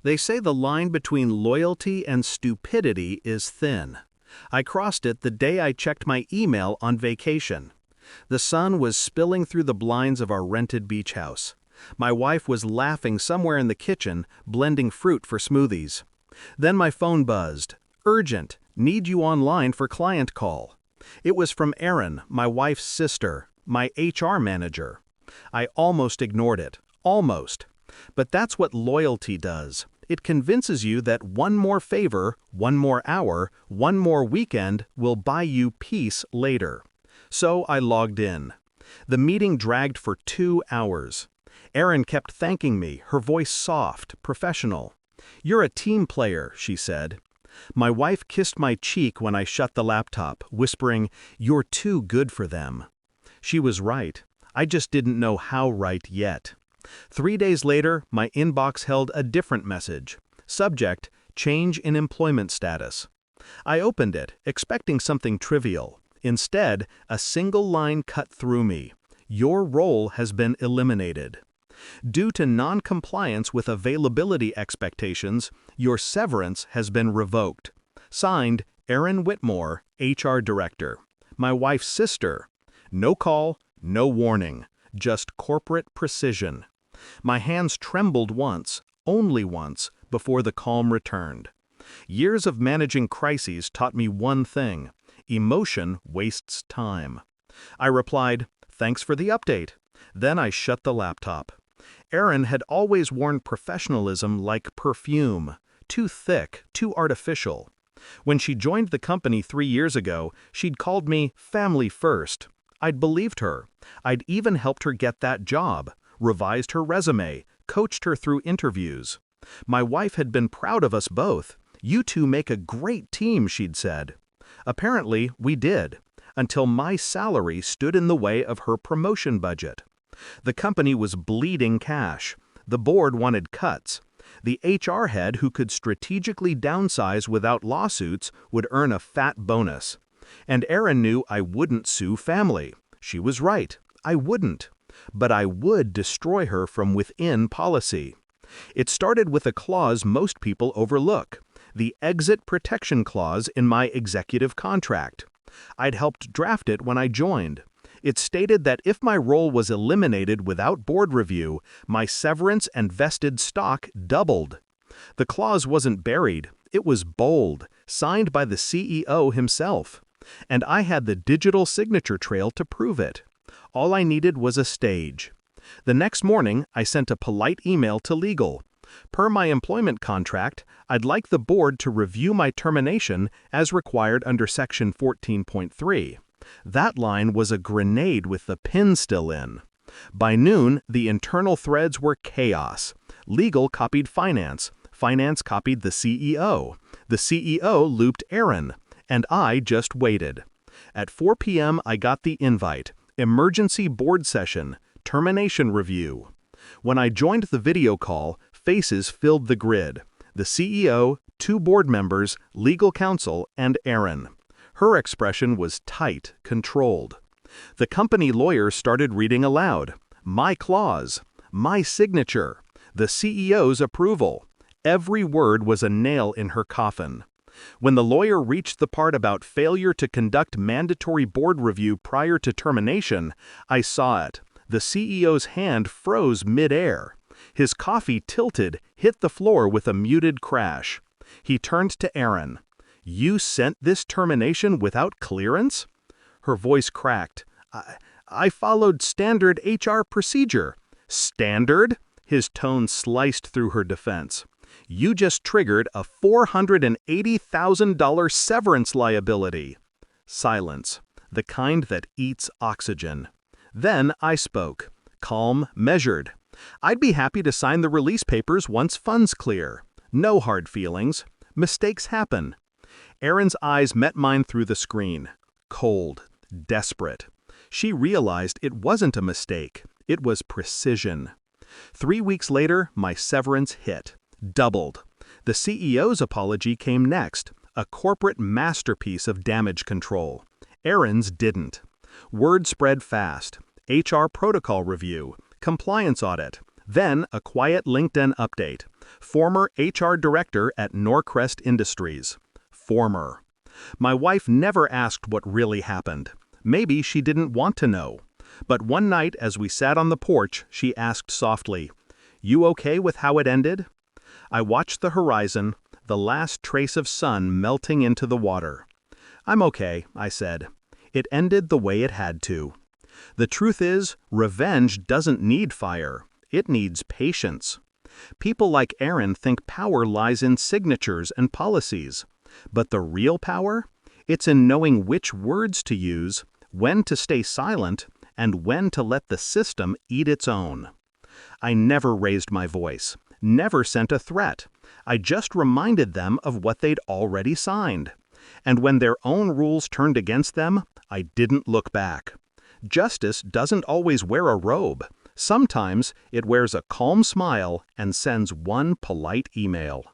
They say the line between loyalty and stupidity is thin. I crossed it the day I checked my email on vacation. The sun was spilling through the blinds of our rented beach house. My wife was laughing somewhere in the kitchen, blending fruit for smoothies. Then my phone buzzed. Urgent, need you online for client call. It was from Erin, my wife's sister, my HR manager. I almost ignored it. Almost. But that's what loyalty does. It convinces you that one more favor, one more hour, one more weekend will buy you peace later. So I logged in. The meeting dragged for 2 hours. Erin kept thanking me, her voice soft, professional. "You're a team player," she said. My wife kissed my cheek when I shut the laptop, whispering, "You're too good for them." She was right. I just didn't know how right yet. 3 days later, my inbox held a different message. Subject, change in employment status. I opened it, expecting something trivial. Instead, a single line cut through me. Your role has been eliminated. Due to non-compliance with availability expectations, your severance has been revoked. Signed, Erin Whitmore, HR Director. My wife's sister. No call, no warning. Just corporate precision. My hands trembled once, only once, before the calm returned. Years of managing crises taught me one thing: emotion wastes time. I replied, "Thanks for the update." Then I shut the laptop. Erin had always worn professionalism like perfume, too thick, too artificial. When she joined the company 3 years ago, she'd called me family first. I'd believed her. I'd even helped her get that job, revised her resume, coached her through interviews. My wife had been proud of us both. "You two make a great team," she'd said. Apparently, we did, until my salary stood in the way of her promotion budget. The company was bleeding cash. The board wanted cuts. The HR head who could strategically downsize without lawsuits would earn a fat bonus. And Erin knew I wouldn't sue family. She was right. I wouldn't. But I would destroy her from within policy. It started with a clause most people overlook: the exit protection clause in my executive contract. I'd helped draft it when I joined. It stated that if my role was eliminated without board review, my severance and vested stock doubled. The clause wasn't buried, it was bold, signed by the CEO himself. And I had the digital signature trail to prove it. All I needed was a stage. The next morning, I sent a polite email to legal. Per my employment contract, I'd like the board to review my termination as required under Section 14.3. That line was a grenade with the pin still in. By noon, the internal threads were chaos. Legal copied finance. Finance copied the CEO. The CEO looped Erin. And I just waited. At 4 p.m., I got the invite. Emergency board session. Termination review. When I joined the video call, faces filled the grid. The CEO, 2 board members, legal counsel, and Erin. Her expression was tight, controlled. The company lawyer started reading aloud. My clause. My signature. The CEO's approval. Every word was a nail in her coffin. When the lawyer reached the part about failure to conduct mandatory board review prior to termination, I saw it. The CEO's hand froze mid-air. His coffee tilted, hit the floor with a muted crash. He turned to Erin. "You sent this termination without clearance?" Her voice cracked. I followed standard HR procedure." "Standard?" His tone sliced through her defense. "You just triggered a $480,000 severance liability." Silence, the kind that eats oxygen. Then I spoke, calm, measured. "I'd be happy to sign the release papers once funds clear. No hard feelings. Mistakes happen." Erin's eyes met mine through the screen. Cold, desperate. She realized it wasn't a mistake. It was precision. 3 weeks later, my severance hit. Doubled. The CEO's apology came next, a corporate masterpiece of damage control. Erin's didn't. Word spread fast. HR protocol review, compliance audit, Then a quiet LinkedIn update. Former HR director at Norcrest Industries. Former. My wife never asked what really happened. Maybe she didn't want to know. But one night as we sat on the porch, she asked softly, "You okay with how it ended?" I watched the horizon, the last trace of sun melting into the water. "I'm okay," I said. It ended the way it had to. The truth is, revenge doesn't need fire. It needs patience. People like Aaron think power lies in signatures and policies. But the real power? It's in knowing which words to use, when to stay silent, and when to let the system eat its own. I never raised my voice, never sent a threat. I just reminded them of what they'd already signed. And when their own rules turned against them, I didn't look back. Justice doesn't always wear a robe. Sometimes it wears a calm smile and sends one polite email.